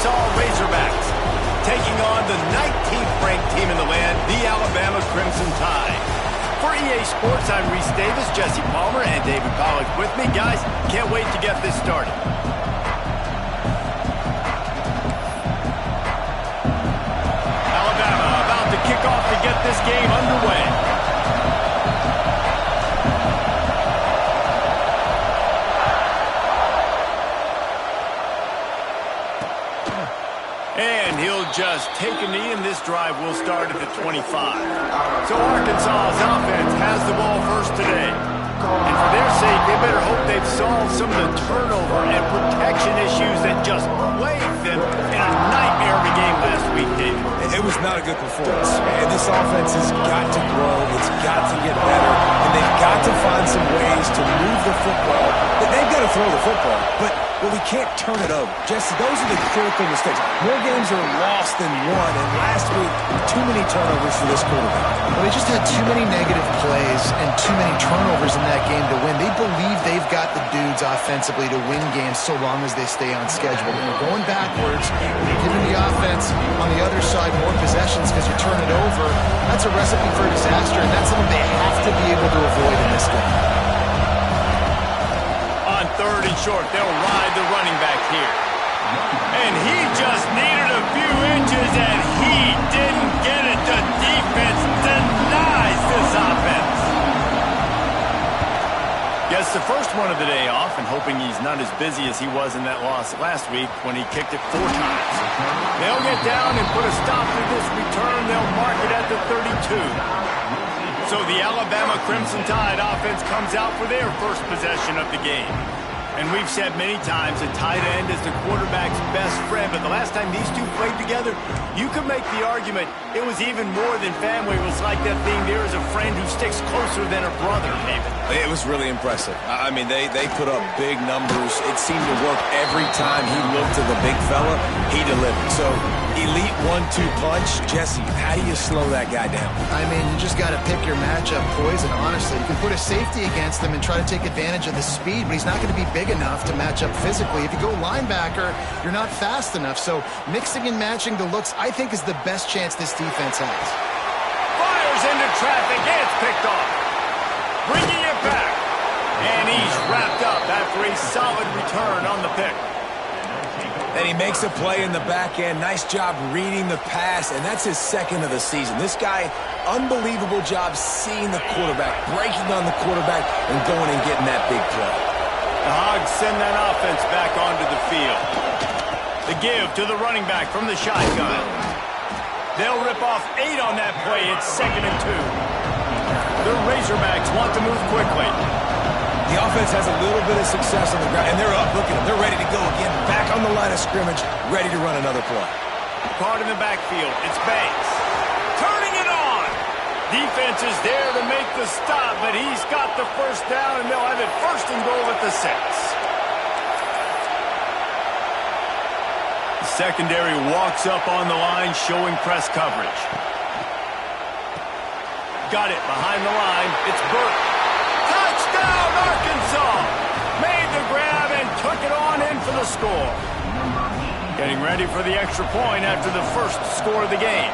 Arkansas Razorbacks, taking on the 19th ranked team in the land, the Alabama Crimson Tide. For EA Sports, I'm Reese Davis, Jesse Palmer, and David Pollack with me. Guys, can't wait to get this started. Alabama about to kick off to get this game underway. And he'll just take a knee, and this drive will start at the 25. So Arkansas's offense has the ball first today. And for their sake, they better hope they've solved some of the turnover and protection issues that just plagued them in a nightmare of a game last week, David. It was not a good performance. And this offense has got to grow. It's got to get better. And they've got to find some ways to move the football. They've got to throw the football. But we can't turn it over. Jesse, those are the critical mistakes. More games are lost than won. And last week, too many turnovers for this quarterback. Well, they just had too many negative plays and too many turnovers in that game to win. They believe they've got the dudes offensively to win games so long as they stay on schedule. When you're going backwards, when you're giving the offense on the other side more possessions because you turn it over, that's a recipe for disaster, and that's something they have to be able to avoid in this game. On third and short, they'll ride the running back here. And he just needed a few inches, and he didn't get it. The defense denies this offense. Gets the first one of the day off, and hoping he's not as busy as he was in that loss last week when he kicked it 4 times. They'll get down and put a stop to this return. They'll mark it at the 32. So the Alabama Crimson Tide offense comes out for their first possession of the game. And we've said many times a tight end is the quarterback's best friend, but the last time these two played together, you could make the argument it was even more than family. It was like that thing there is a friend who sticks closer than a brother, David. It was really impressive. I mean, they put up big numbers. It seemed to work every time he looked to the big fella. He delivered. So, elite 1-2 punch. Jesse, how do you slow that guy down? I mean, you just got to pick your matchup poison, honestly. You can put a safety against him and try to take advantage of the speed, but he's not going to be big enough to match up physically. If you go linebacker, you're not fast enough. So mixing and matching the looks, I think, is the best chance this defense has. Fires into traffic. It's picked off. Bringing it back. And he's wrapped up after a solid return on the pick. And he makes a play in the back end. Nice job reading the pass, and that's his second of the season. This guy, unbelievable job seeing the quarterback, breaking on the quarterback, and going and getting that big play. The Hogs send that offense back onto the field. The give to the running back from the shotgun. They'll rip off 8 on that play. It's 2nd and 2. The Razorbacks want to move quickly. The offense has a little bit of success on the ground, and they're up. Look at them. They're ready to go again. Back on the line of scrimmage, ready to run another play. Caught in the backfield. It's Banks. Turning it on. Defense is there to make the stop, but he's got the first down, and they'll have it 1st and goal at the 6. The secondary walks up on the line, showing press coverage. Got it behind the line. It's Burke. Touchdown, Arkansas! Made the grab and took it on in for the score. Getting ready for the extra point after the first score of the game.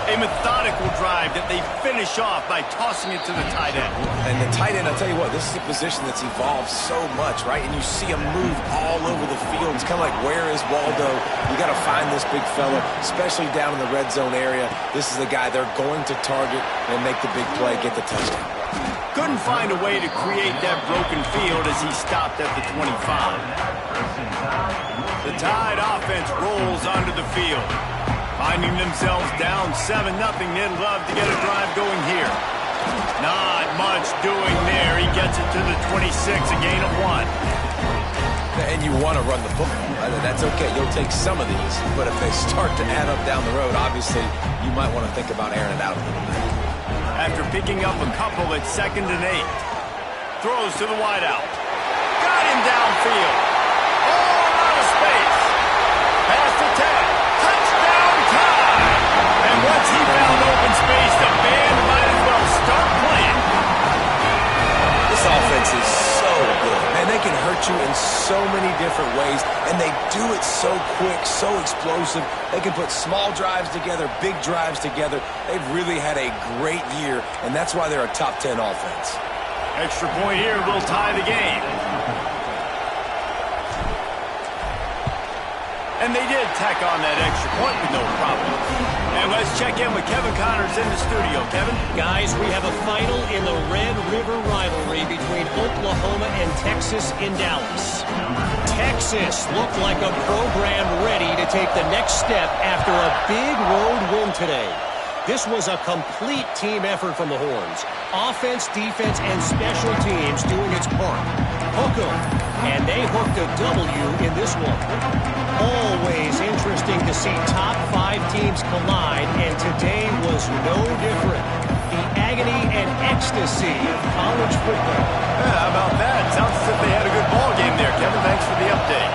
A methodical drive that they finish off by tossing it to the tight end. And the tight end, I'll tell you what, this is a position that's evolved so much, right? And you see him move all over the field. It's kind of like, where is Waldo? You got to find this big fella, especially down in the red zone area. This is the guy they're going to target and make the big play, get the touchdown. Couldn't find a way to create that broken field as he stopped at the 25. The Tide offense rolls onto the field. Finding themselves down 7-0, they'd love to get a drive going here. Not much doing there. He gets it to the 26, a gain of 1. And you want to run the football. That's okay. You'll take some of these. But if they start to add up down the road, obviously, you might want to think about airing it out a little bit. After picking up a couple at 2nd and 8. Throws to the wideout. Got him downfield. All out of space. Pass to 10. Touchdown time. And once he found open space, the band might as well start playing. This offense is so good. Man, they can hurt you in so so many different ways, and they do it so quick, so explosive. They can put small drives together, big drives together. They've really had a great year, and that's why they're a top 10 offense. Extra point here will tie the game. And they did tack on that extra point with no problem. And let's check in with Kevin Connors in the studio. Kevin? Guys, we have a final in the Red River rivalry between Oklahoma and Texas in Dallas. Texas looked like a program ready to take the next step after a big road win today. This was a complete team effort from the Horns. Offense, defense, and special teams doing its part. Hook 'em. And they hooked a W in this one. Always interesting to see top 5 teams collide, and today was no different. The agony and ecstasy of college football. Yeah, how about that? Sounds as if they had a good ball game there, Kevin. Thanks for the update.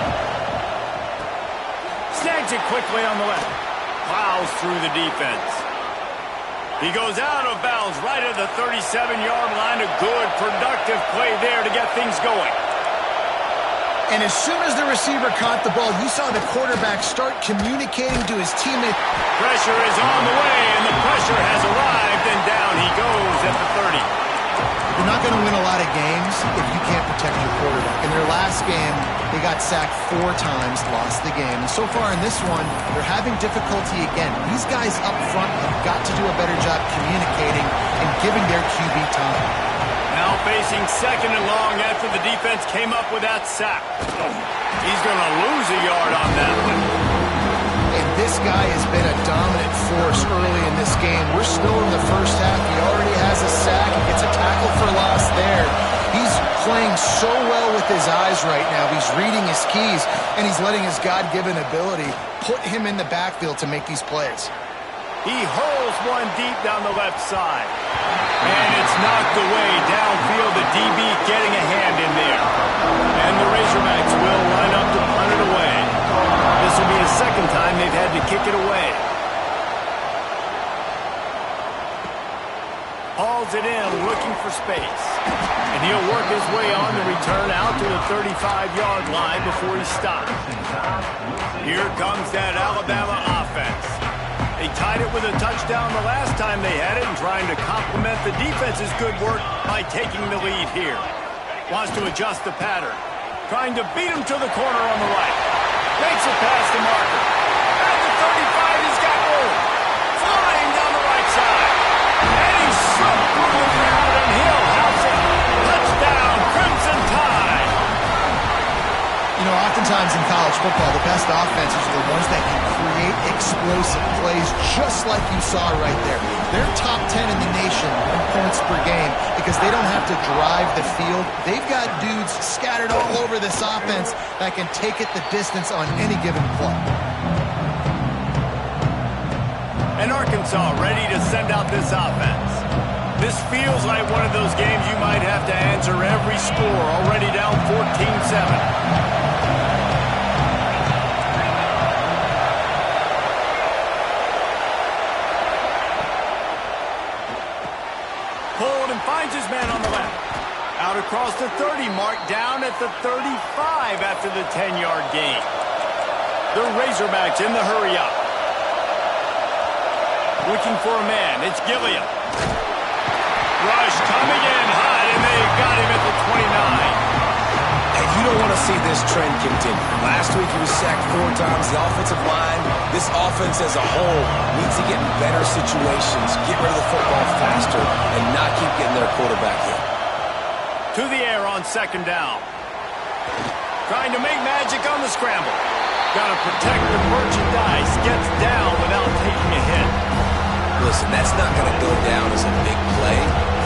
Snags it quickly on the left. Plows through the defense. He goes out of bounds right at the 37-yard line. A good, productive play there to get things going. And as soon as the receiver caught the ball, you saw the quarterback start communicating to his teammate. Pressure is on the way, and the pressure has arrived, and down he goes at the 30. You're not going to win a lot of games if you can't protect your quarterback. In their last game, they got sacked 4 times, lost the game. And so far in this one, they're having difficulty again. These guys up front have got to do a better job communicating and giving their QB time. Now facing second and long after the defense came up with that sack. He's going to lose a yard on that one. And this guy has been a dominant force early in this game. We're still in the first half. He already has a sack. He gets a tackle for loss there. He's playing so well with his eyes right now. He's reading his keys, and he's letting his God-given ability put him in the backfield to make these plays. He hurls one deep down the left side. And it's knocked away downfield. The DB getting a hand in there. And the Razorbacks will line up to punt it away. This will be the second time they've had to kick it away. Hauls it in, looking for space. And he'll work his way on the return out to the 35-yard line before he stops. Here comes that Alabama offense. They tied it with a touchdown the last time they had it and trying to complement the defense's good work by taking the lead here. Wants to adjust the pattern. Trying to beat him to the corner on the right. Makes it past the marker. At the 35, he's got room. Flying down the right side. And he's slipped through the crowd and he'll house it. Touchdown, Crimson Tide. You know, oftentimes in college football, the best offenses are the ones that can create explosive plays just like you saw right there. They're top 10 in the nation in points per game because they don't have to drive the field. They've got dudes scattered all over this offense that can take it the distance on any given play. And Arkansas ready to send out this offense. This feels like one of those games you might have to answer every score. Already down 14-7. Finds his man on the left. Out across the 30 mark, down at the 35 after the 10-yard gain. The Razorbacks in the hurry up. Looking for a man. It's Gilliam. Rush coming in high, and they got him at the 29. And you don't want to see this trend continue. Last week he was sacked 4 times. The offensive line, this offense as a whole, needs to get in better situations, get rid of the football faster, and not keep getting their quarterback hit. To the air on second down. Trying to make magic on the scramble. Got to protect the merchandise. Gets down without taking a hit. Listen, that's not going to go down as a big play,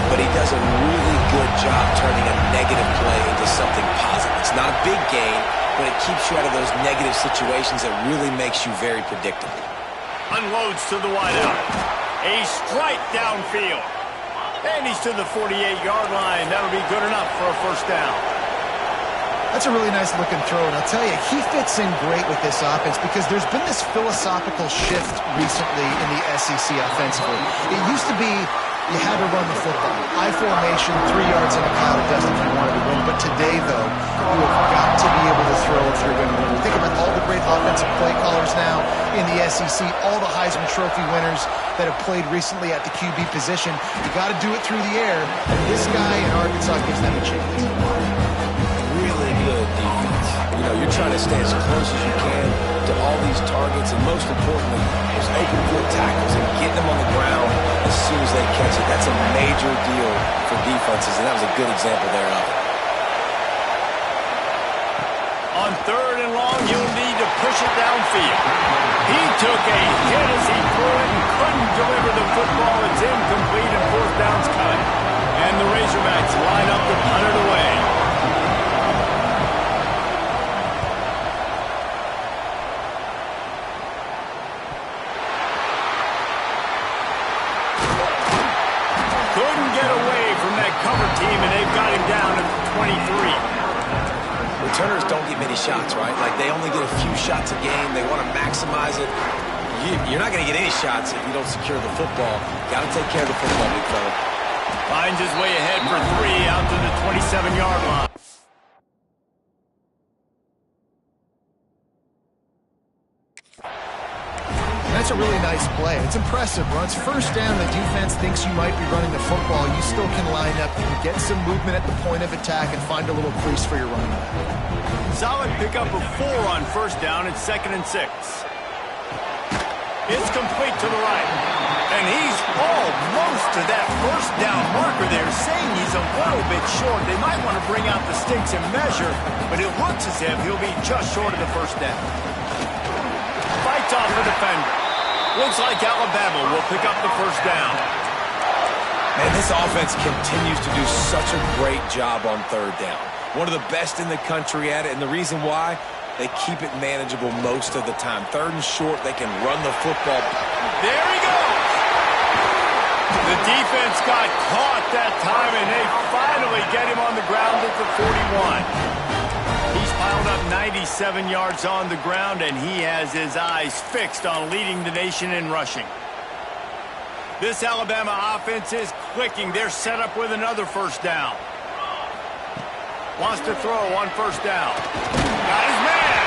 but he does a really good job turning a negative play into something positive. It's not a big gain, but it keeps you out of those negative situations that really makes you very predictable. Unloads to the wideout. A strike downfield. And he's to the 48-yard line. That'll be good enough for a first down. That's a really nice looking throw, and I'll tell you, he fits in great with this offense because there's been this philosophical shift recently in the SEC offensively. It used to be you had to run the football. I formation, 3 yards in a cloud of dust if you wanted to win. But today, though, you have got to be able to throw if you're going to win. Think about all the great offensive play callers now in the SEC, all the Heisman Trophy winners that have played recently at the QB position. You got to do it through the air, and this guy in Arkansas gives them a chance. Really good defense. You know, you're trying to stay as close as you can to all these targets, and most importantly, those open field tackles and getting them on the ground as soon as they catch it. That's a major deal for defenses, and that was a good example there of it. On 3rd and long, you'll need to push it downfield. He took a hit as he threw it and couldn't deliver the football. It's incomplete and 4th down's cut. And the Razorbacks line up to punt it away. Couldn't get away from that cover team, and they've got him down at 23. Returners don't get many shots, right? Like, they only get a few shots a game. They want to maximize it. You're not going to get any shots if you don't secure the football. Got to take care of the football, big fella. Finds his way ahead for 3 out to the 27-yard line. That's a really nice play. It's impressive. Once first down, the defense thinks you might be running the football. You still can line up. You can get some movement at the point of attack and find a little crease for your running back. Solid pickup of 4 on 1st down. It's 2nd and 6. It's complete to the right. And he's almost to that 1st down marker there, saying he's a little bit short. They might want to bring out the sticks and measure, but it looks as if he'll be just short of the 1st down. Fights off the defender. Looks like Alabama will pick up the 1st down. Man, this offense continues to do such a great job on 3rd down. One of the best in the country at it, and the reason why, they keep it manageable most of the time. 3rd and short, they can run the football. There he goes! The defense got caught that time, and they finally get him on the ground at the 41. He's piled up 97 yards on the ground, and he has his eyes fixed on leading the nation in rushing. This Alabama offense is clicking. They're set up with another 1st down. Wants to throw on 1st down. Got his man.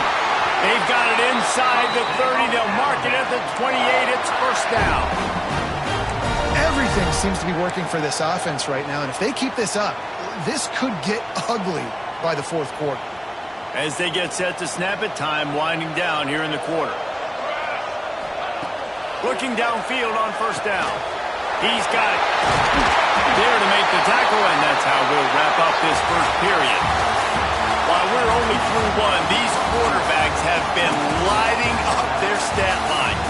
They've got it inside the 30. They'll mark it at the 28. It's 1st down. Everything seems to be working for this offense right now, and if they keep this up, this could get ugly by the 4th quarter. As they get set to snap it, time winding down here in the quarter. Looking downfield on 1st down. He's got it. There to make the tackle, and that's how we'll wrap up this 1st period. While we're only through 1, these quarterbacks have been lighting up their stat line.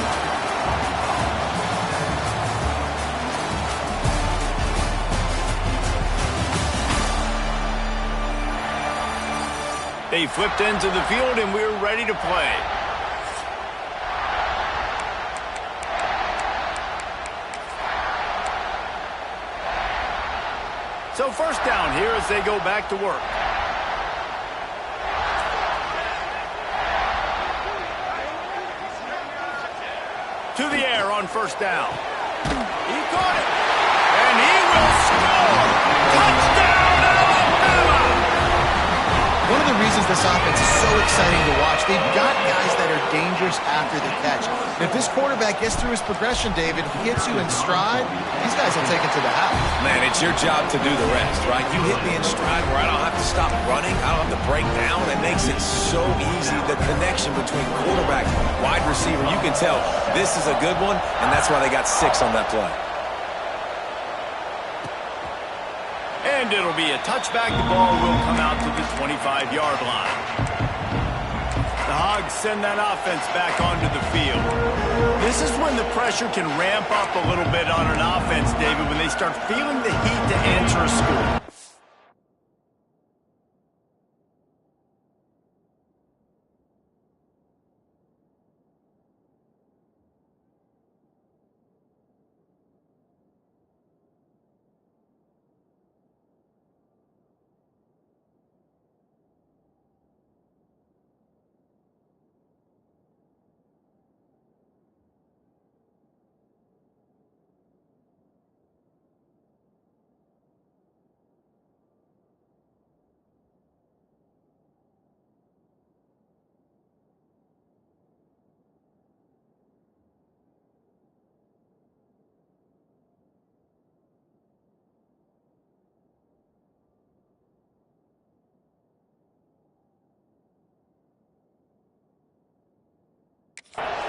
They flipped into the field, and we're ready to play. So 1st down here as they go back to work. To the air on 1st down. He caught it. And he will score. Touchdown, Alabama! One of the reasons this offense is so exciting to watch, they've got guys that are dangerous after the catch. And if this quarterback gets through his progression, David, he gets you in stride, these guys will take it to the house. Man, it's your job to do the rest, right? You hit me in stride where I don't have to stop running. I don't have to break down. It makes it so easy. The connection between quarterback and wide receiver, you can tell this is a good one, and that's why they got 6 on that play. And it'll be a touchback. The ball will come out to the 25-yard line. The Hogs send that offense back onto the field. This is when the pressure can ramp up a little bit on an offense, David, when they start feeling the heat to answer a score.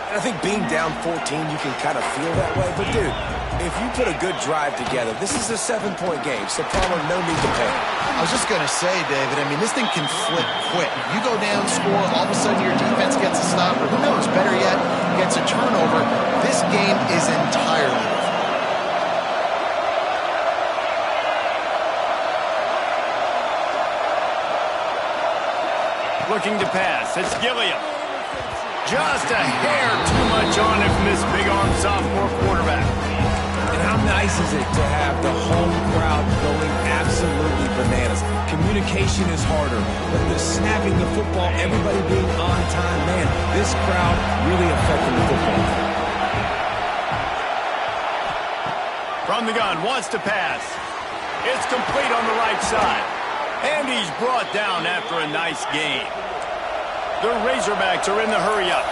And I think being down 14, you can kind of feel that way. But, dude, if you put a good drive together, this is a 7-point game, so Palmer, no need to panic. I was just going to say, David, I mean, this thing can flip quick. You go down, score, all of a sudden your defense gets a stop, or who knows, better yet, gets a turnover. This game is entirely different. Looking to pass. It's Gilliam. Just a hair too much on him from this big-arm sophomore quarterback. And how nice is it to have the home crowd going absolutely bananas? Communication is harder, but the snapping the football, everybody being on time, man, this crowd really affecting the football. From the gun, wants to pass. It's complete on the right side. And he's brought down after a nice game. The Razorbacks are in the hurry-up.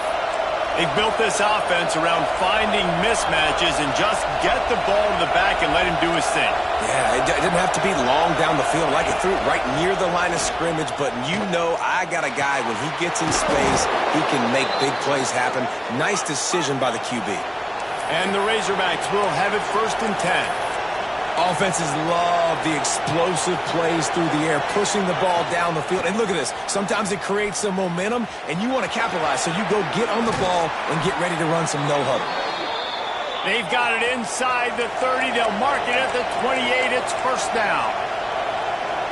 They've built this offense around finding mismatches and just get the ball to the back and let him do his thing. Yeah, it didn't have to be long down the field. I could threw it right near the line of scrimmage, but you know I got a guy, when he gets in space, he can make big plays happen. Nice decision by the QB. And the Razorbacks will have it 1st and 10. Offenses love the explosive plays through the air, pushing the ball down the field. And look at this. Sometimes it creates some momentum, and you want to capitalize. So you go get on the ball and get ready to run some no-huddle. They've got it inside the 30. They'll mark it at the 28. It's 1st down.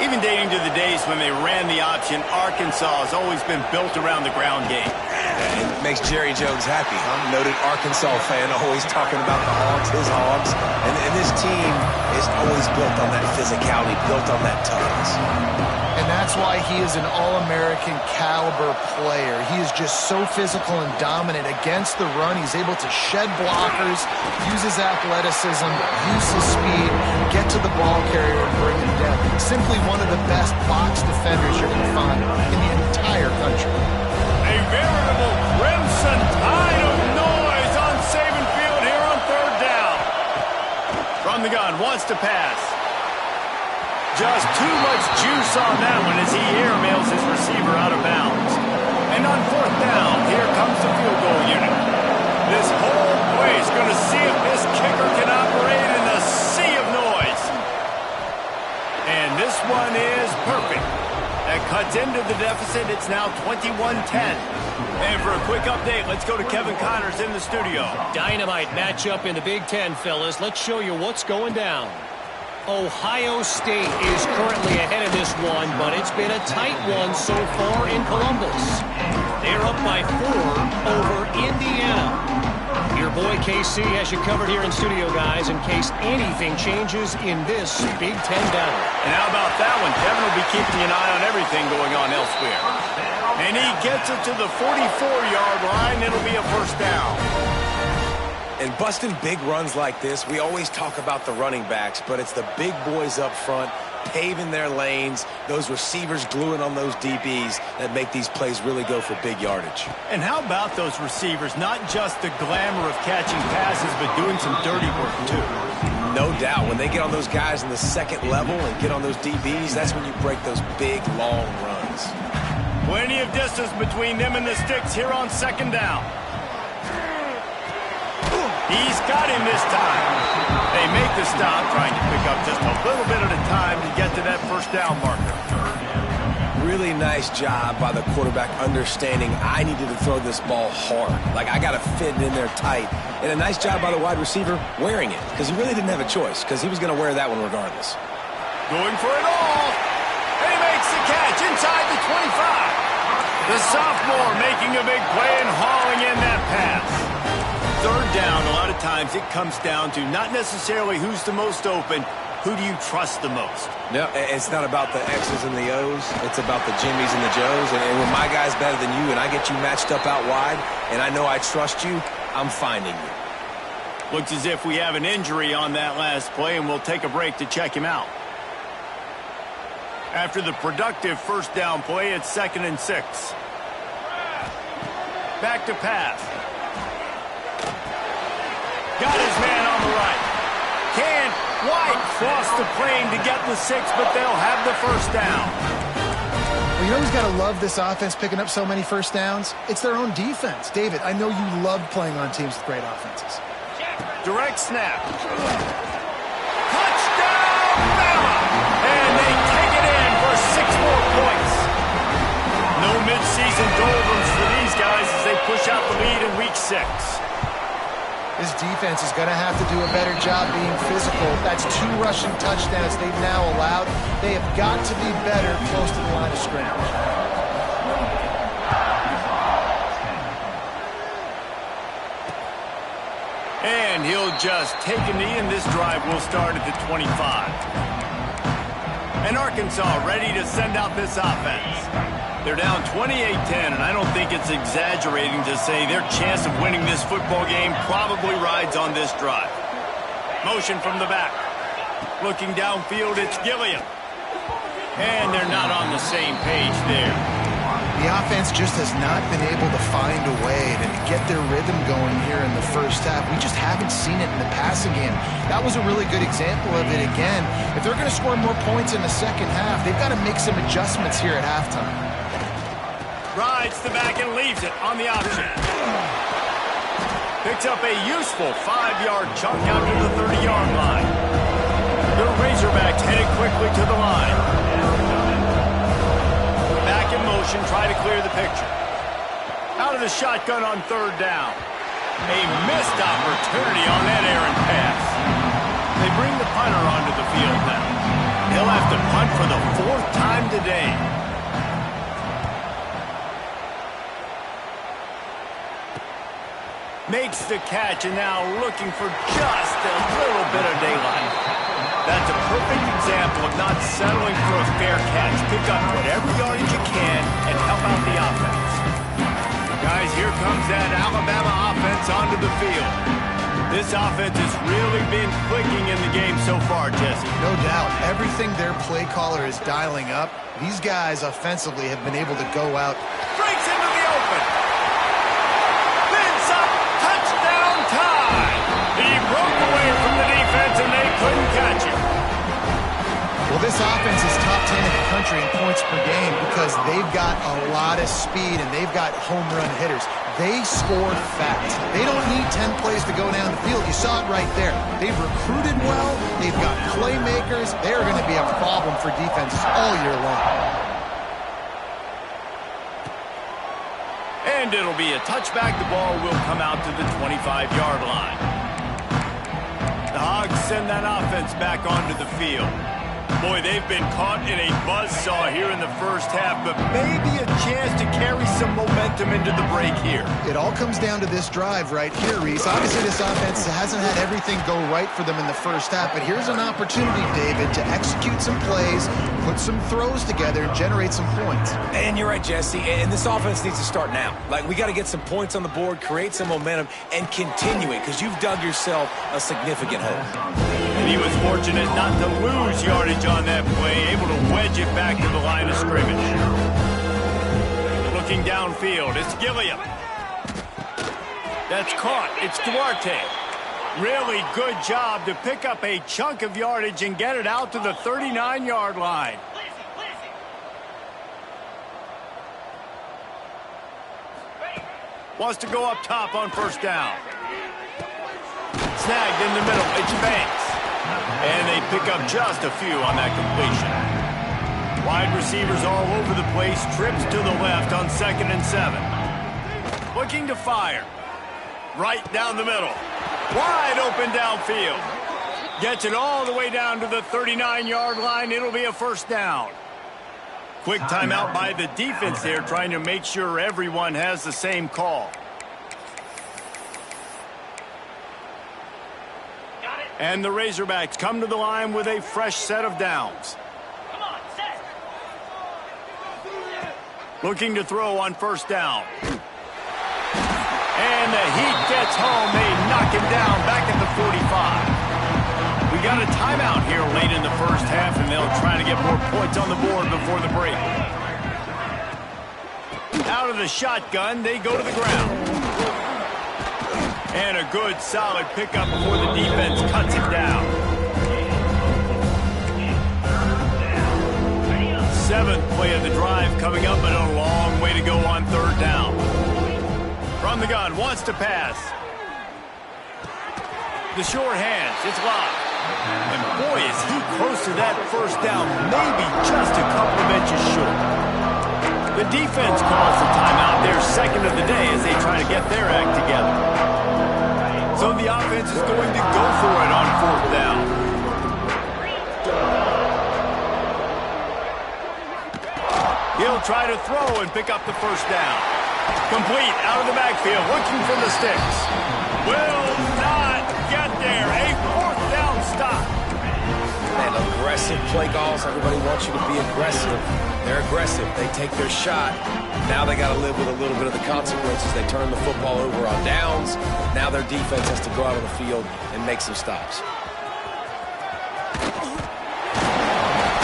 Even dating to the days when they ran the option, Arkansas has always been built around the ground game. It makes Jerry Jones happy. I'm a noted Arkansas fan, always talking about the Hogs, his Hogs. And this team is always built on that physicality, built on that toughness. And that's why he is an All-American caliber player. He is just so physical and dominant against the run. He's able to shed blockers, use his athleticism, use his speed, get to the ball carrier and bring him down. Simply one of the best box defenders you're going to find in the entire country. A veritable crimson tide of noise on Saban Field here on 3rd down. From the gun, wants to pass. Just too much juice on that one as he airmails his receiver out of bounds. And on 4th down, here comes the field goal unit. This whole place going to see if this kicker can operate in a sea of noise. And this one is perfect. That cuts into the deficit. It's now 21-10. And for a quick update, let's go to Kevin Connors in the studio. Dynamite matchup in the Big Ten, fellas. Let's show you what's going down. Ohio State is currently ahead of this one, but it's been a tight one so far in Columbus. They're up by 4 over Indiana. Your boy KC has you covered here in studio, guys, in case anything changes in this Big Ten battle. And how about that one? Kevin will be keeping an eye on everything going on elsewhere. And he gets it to the 44-yard line. It'll be a 1st down. And busting big runs like this, we always talk about the running backs, but it's the big boys up front, paving their lanes, those receivers gluing on those DBs that make these plays really go for big yardage. And how about those receivers? Not just the glamour of catching passes, but doing some dirty work, too. No doubt. When they get on those guys in the 2nd level and get on those DBs, that's when you break those big, long runs. Plenty of distance between them and the sticks here on 2nd down. He's got him this time. They make the stop, trying to pick up just a little bit at a time to get to that 1st down marker. Really nice job by the quarterback understanding I needed to throw this ball hard. Like, I got to fit it in there tight. And a nice job by the wide receiver wearing it, because he really didn't have a choice, because he was going to wear that one regardless. Going for it all. And he makes the catch inside the 25. The sophomore making a big play and hauling in that pass. 3rd down, a lot of times it comes down to not necessarily who's the most open, who do you trust the most? No, it's not about the X's and the O's. It's about the Jimmies and the Joes. And when my guy's better than you and I get you matched up out wide and I know I trust you, I'm finding you. Looks as if we have an injury on that last play, and we'll take a break to check him out. After the productive 1st down play, it's 2nd and 6. Back to pass. Got his man on the right. Can't quite cross the plane to get the 6, but they'll have the 1st down. Well, you know who's got to love this offense picking up so many first downs? It's their own defense. David, I know you love playing on teams with great offenses. Direct snap. Touchdown, Bama! And they take it in for 6 more points. No midseason doldrums for these guys as they push out the lead in Week 6. This defense is going to have to do a better job being physical. That's 2 rushing touchdowns they've now allowed. They have got to be better close to the line of scrimmage. And he'll just take a knee, and this drive will start at the 25. And Arkansas ready to send out this offense. They're down 28-10, and I don't think it's exaggerating to say their chance of winning this football game probably rides on this drive. Motion from the back. Looking downfield, it's Gilliam. And they're not on the same page there. The offense just has not been able to find a way to get their rhythm going here in the first half. We just haven't seen it in the passing game. That was a really good example of it again. If they're going to score more points in the second half, they've got to make some adjustments here at halftime. Rides the back and leaves it on the option. Picks up a useful 5-yard chunk out to the 30-yard line. The Razorbacks headed quickly to the line. Back in motion, try to clear the picture. Out of the shotgun on 3rd down. A missed opportunity on that errant pass. They bring the punter onto the field now. He'll have to punt for the 4th time today. Makes the catch, and now looking for just a little bit of daylight. That's a perfect example of not settling for a fair catch. Pick up whatever yardage you can and help out the offense. Guys, here comes that Alabama offense onto the field. This offense has really been clicking in the game so far, Jesse. No doubt. Everything their play caller is dialing up, these guys offensively have been able to go out. Breaks into the open. He broke away from the defense, and they couldn't catch him. Well, this offense is top 10 in the country in points per game because they've got a lot of speed, and they've got home run hitters. They score fast. They don't need 10 plays to go down the field. You saw it right there. They've recruited well. They've got playmakers. They are going to be a problem for defenses all year long. And it'll be a touchback. The ball will come out to the 25-yard line. The Hogs send that offense back onto the field. Boy, they've been caught in a buzzsaw here in the first half, but maybe a chance to carry some momentum into the break here. It all comes down to this drive right here, Reese. Obviously, this offense hasn't had everything go right for them in the first half, but here's an opportunity, David, to execute some plays, put some throws together, and generate some points. And you're right, Jesse, and this offense needs to start now. Like, we got to get some points on the board, create some momentum, and continue it, because you've dug yourself a significant hole. And he was fortunate not to lose yardage on that play, able to wedge it back to the line of scrimmage. Looking downfield, it's Gilliam. That's caught. It's Duarte. Really good job to pick up a chunk of yardage and get it out to the 39-yard line. Wants to go up top on 1st down. Snagged in the middle. It's Banks. And they pick up just a few on that completion. Wide receivers all over the place. Trips to the left on 2nd and 7. Looking to fire. Right down the middle. Wide open downfield. Gets it all the way down to the 39-yard line. It'll be a 1st down. Quick timeout by the defense there, trying to make sure everyone has the same call. And the Razorbacks come to the line with a fresh set of downs. Looking to throw on 1st down. And the heat gets home. They knock him down back at the 45. We got a timeout here late in the first half, and they'll try to get more points on the board before the break. Out of the shotgun, they go to the ground. And a good, solid pickup before the defense cuts him down. 7th play of the drive coming up, but a long way to go on 3rd down. From the gun, wants to pass. The short hands, it's locked. And boy, is he close to that 1st down, maybe just a couple of inches short. The defense calls the timeout, their 2nd of the day as they try to get their act together. So the offense is going to go for it on 4th down. He'll try to throw and pick up the 1st down. Complete out of the backfield, looking for the sticks. Will not get there. A 4th down stop. Man, aggressive play calls. Everybody wants you to be aggressive. They're aggressive. They take their shot. Now they got to live with a little bit of the consequences. They turn the football over on downs. Now their defense has to go out on the field and make some stops.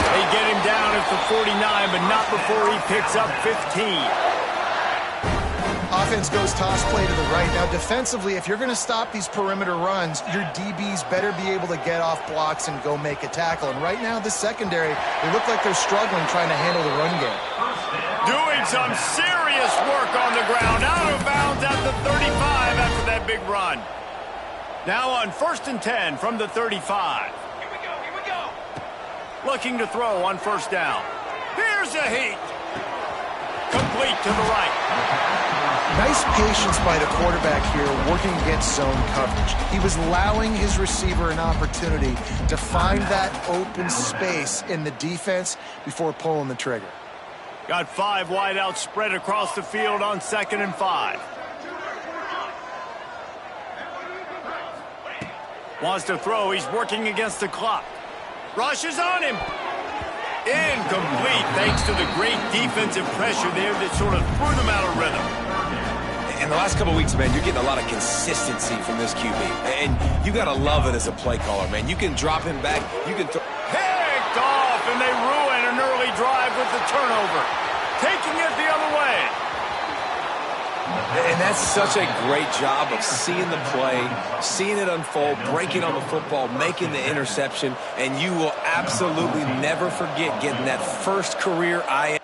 They get him down at the 49, but not before he picks up 15. Offense goes toss play to the right. Now, defensively, if you're going to stop these perimeter runs, your DBs better be able to get off blocks and go make a tackle. And right now, the secondary, they look like they're struggling trying to handle the run game. Doing some serious work on the ground. Out of bounds at the 35 after that big run. Now on 1st and 10 from the 35. Here we go. Looking to throw on 1st down. Here's a heat. Complete to the right. Nice patience by the quarterback here working against zone coverage. He was allowing his receiver an opportunity to find that open space in the defense before pulling the trigger. Got 5 wideouts spread across the field on 2nd and 5. Wants to throw. He's working against the clock. Rushes on him. Incomplete thanks to the great defensive pressure there that sort of threw them out of rhythm. In the last couple of weeks, man, you're getting a lot of consistency from this QB. And you got to love it as a play caller, man. You can drop him back. You can throw. Picked off, and they ruin an early drive with the turnover. Taking it the other way. And that's such a great job of seeing the play, seeing it unfold, breaking on the football, making the interception, and you will absolutely never forget getting that first career IM.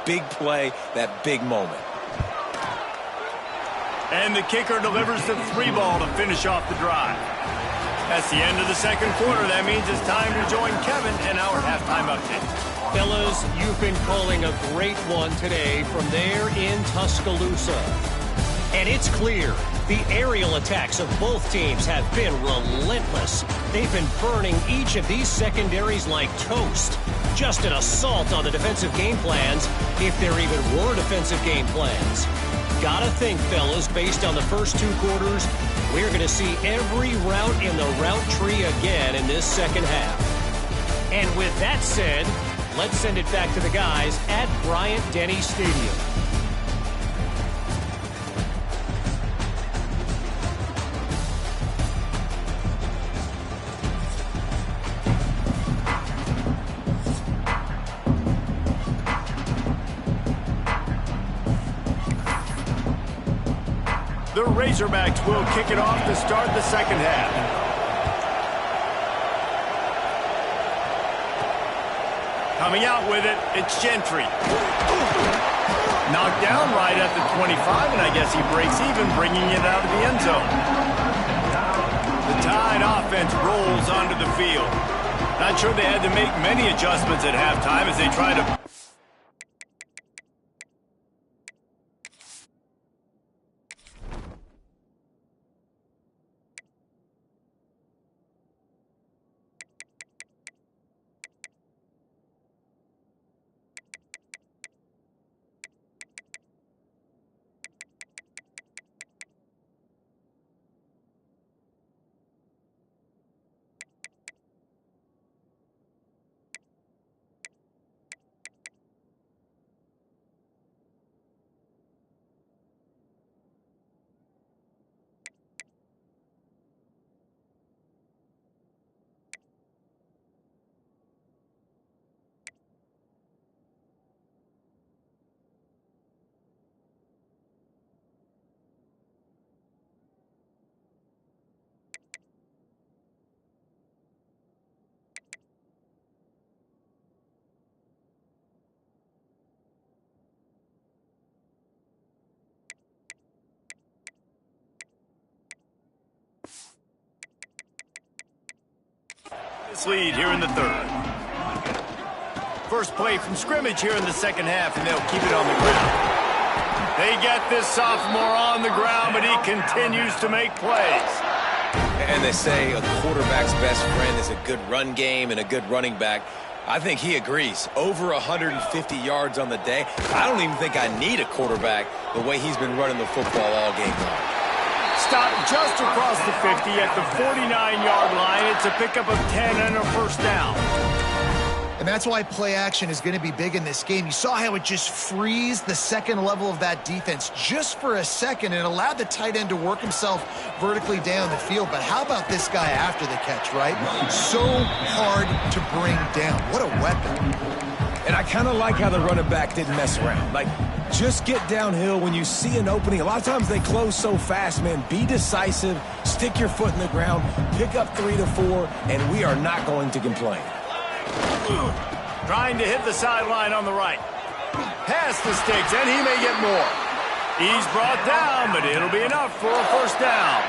Big play, that big moment. And the kicker delivers the 3 ball to finish off the drive. That's the end of the 2nd quarter. That means it's time to join Kevin in our halftime update. Fellas, you've been calling a great one today from there in Tuscaloosa. And it's clear the aerial attacks of both teams have been relentless. They've been burning each of these secondaries like toast. Just an assault on the defensive game plans, if there even were defensive game plans. Gotta think, fellas, based on the first 2 quarters, we're going to see every route in the route tree again in this 2nd half. And with that said, let's send it back to the guys at Bryant-Denny Stadium. The Razorbacks will kick it off to start the 2nd half. Coming out with it, it's Gentry. Knocked down right at the 25, and I guess he breaks even, bringing it out of the end zone. The Tide offense rolls onto the field. Not sure they had to make many adjustments at halftime as they try to... points lead here in the third. First play from scrimmage here in the second half, and they'll keep it on the ground. They get this sophomore on the ground, but he continues to make plays. And they say a quarterback's best friend is a good run game and a good running back. I think he agrees. Over 150 yards on the day. I don't even think I need a quarterback the way he's been running the football all game long. Stop just across the 50 at the 49-yard line. It's a pickup of 10 and a first down. And that's why play action is going to be big in this game. You saw how it just frees the second level of that defense just for a second and allowed the tight end to work himself vertically down the field. But how about this guy after the catch, right? So hard to bring down. What a weapon. And I kind of like how the running back didn't mess around. Like, just get downhill when you see an opening. A lot of times they close so fast, man. Be decisive, stick your foot in the ground, pick up 3 to 4, and we are not going to complain. Trying to hit the sideline on the right. Past the sticks, and he may get more. He's brought down, but it'll be enough for a first down.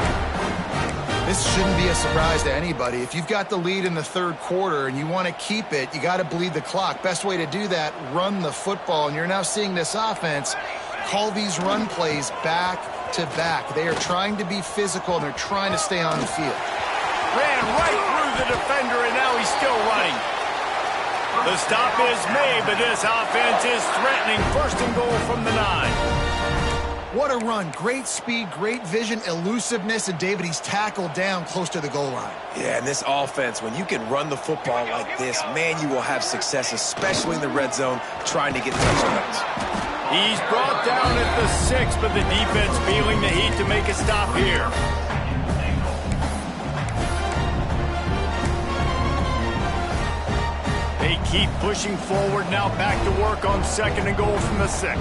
This shouldn't be a surprise to anybody. If you've got the lead in the third quarter and you want to keep it, you got to bleed the clock. Best way to do that, run the football. And you're now seeing this offense call these run plays back to back. They are trying to be physical, and they're trying to stay on the field. Ran right through the defender, and now he's still running. The stop is made, but this offense is threatening. First and goal from the 9. What a run. Great speed, great vision, elusiveness, and David, he's tackled down close to the goal line. Yeah, and this offense, when you can run the football like this, man, you will have success, especially in the red zone, trying to get touchdowns. He's brought down at the 6, but the defense feeling the heat to make a stop here. They keep pushing forward, now back to work on second and goal from the 6.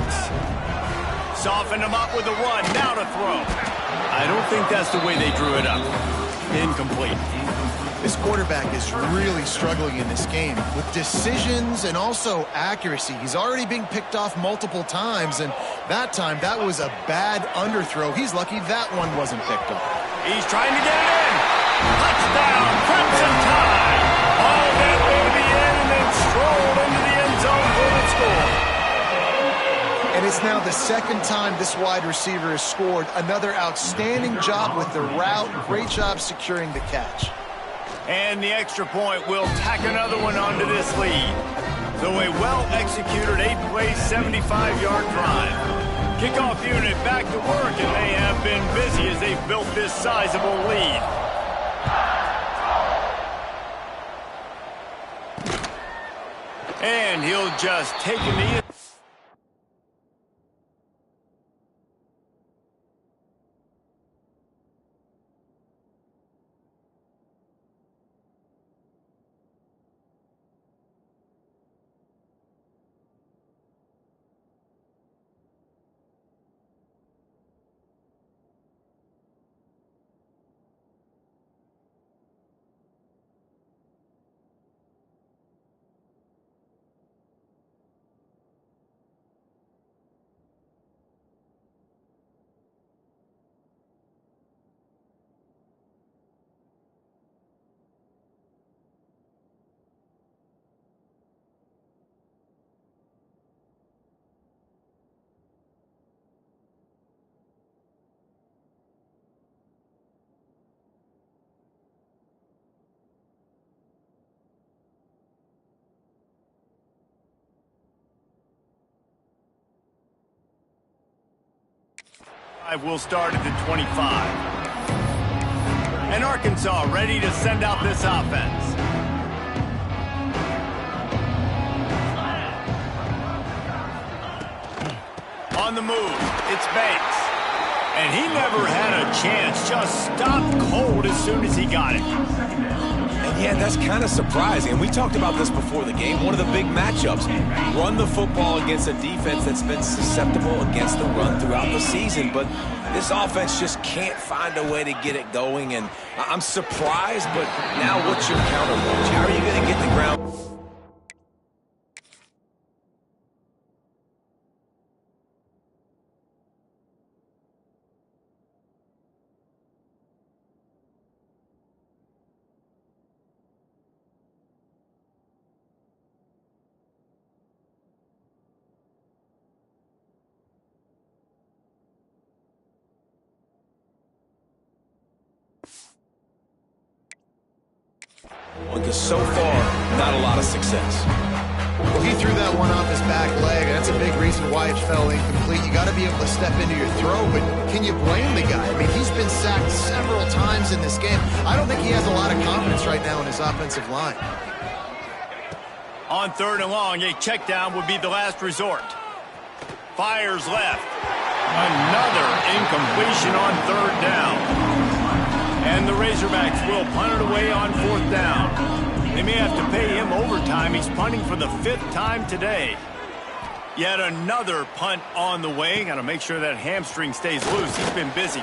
Soften him up with a run, now to throw. I don't think that's the way they drew it up. Incomplete. This quarterback is really struggling in this game with decisions and also accuracy. He's already being picked off multiple times, and that time, that was a bad underthrow. He's lucky that one wasn't picked up. He's trying to get it in. Touchdown, Crimson Tide. All that baby in and then strolled into the end zone for the score. And it's now the second time this wide receiver has scored. Another outstanding job with the route. Great job securing the catch. And the extra point will tack another one onto this lead. So a well-executed 8-play, 75-yard drive. Kickoff unit back to work, and they have been busy as they've built this sizable lead. And he'll just take a knee. Will start at the 25. And Arkansas ready to send out this offense. On the move, it's Banks. And he never had a chance, just stopped cold as soon as he got it. And yeah, that's kind of surprising. And we talked about this before the game. One of the big matchups. Run the football against a defense that's been susceptible against the run throughout the season. But this offense just can't find a way to get it going. And I'm surprised, but now what's your counterpunch? How are you going to get the ground? Because so far, not a lot of success. Well, he threw that one off his back leg. That's a big reason why it fell incomplete. You got to be able to step into your throw, but can you blame the guy? I mean, he's been sacked several times in this game. I don't think he has a lot of confidence right now in his offensive line. On 3rd and long, a check down would be the last resort. Fires left. Another incompletion on 3rd down. And the Razorbacks will punt it away on 4th down. They may have to pay him overtime. He's punting for the 5th time today. Yet another punt on the way. Got to make sure that hamstring stays loose. He's been busy.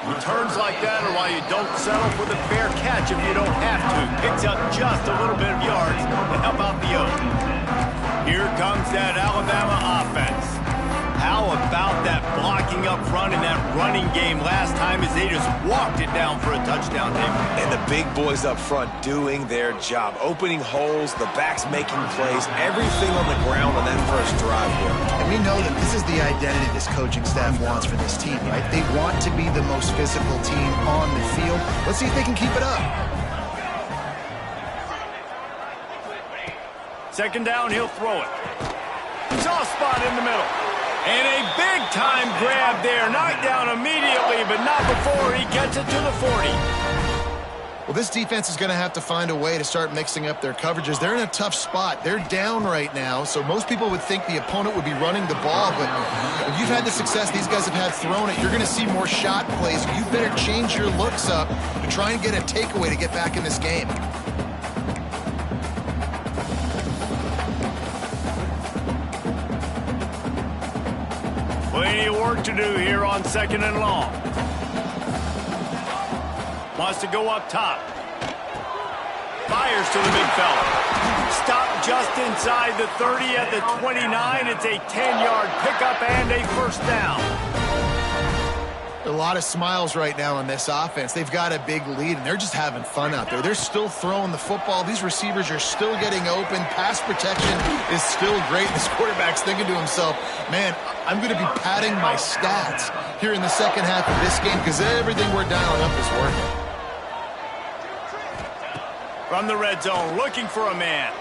Returns like that are why you don't settle for the fair catch if you don't have to. Picks up just a little bit of yards to help out the Oak. Here comes that Alabama offense. How about that blocking up front in that running game last time as they just walked it down for a touchdown, David? And the big boys up front doing their job. Opening holes, the backs making plays, everything on the ground on that first drive here. And we know that this is the identity this coaching staff wants for this team, right? They want to be the most physical team on the field. Let's see if they can keep it up. 2nd down, he'll throw it. Soft spot in the middle. And a big-time grab there. Knocked down immediately, but not before he gets it to the 40. Well, this defense is going to have to find a way to start mixing up their coverages. They're in a tough spot. They're down right now, so most people would think the opponent would be running the ball, but if you've had the success these guys have had throwing it, you're going to see more shot plays. You better change your looks up to try and get a takeaway to get back in this game. Plenty of work to do here on 2nd and long. Wants to go up top. Fires to the big fella. Stopped just inside the 30 at the 29. It's a 10-yard pickup and a 1st down. A lot of smiles right now on this offense. They've got a big lead, and they're just having fun out there. They're still throwing the football. These receivers are still getting open. Pass protection is still great. This quarterback's thinking to himself, man, I'm going to be padding my stats here in the second half of this game because everything we're dialing up is working. From the red zone, looking for a man.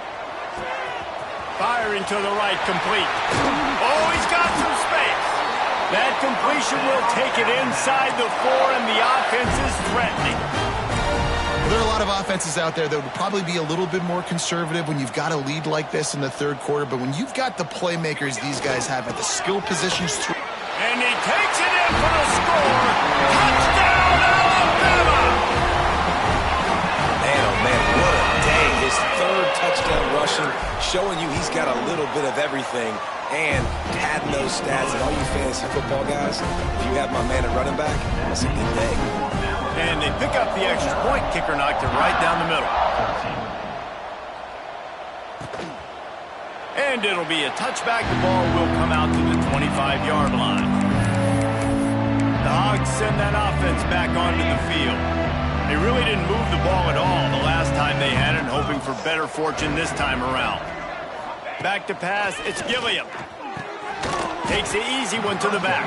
Firing to the right, complete. Oh, he's got some space. That completion will take it inside the 4, and the offense is threatening. Well, there are a lot of offenses out there that would probably be a little bit more conservative when you've got a lead like this in the 3rd quarter, but when you've got the playmakers these guys have at the skill positions. And he takes it in for the score. Touchdown, Alabama! Man, oh man, what a day. His 3rd touchdown rushing, showing you he's got a little bit of everything. And padding those stats, and all you fantasy football guys, if you have my man at running back, that's a good day. And they pick up the extra point. Kicker knocked it right down the middle. And it'll be a touchback. The ball will come out to the 25-yard line. The Hogs send that offense back onto the field. They really didn't move the ball at all the last time they had it, hoping for better fortune this time around. Back to pass, it's Gilliam. Takes the easy one to the back.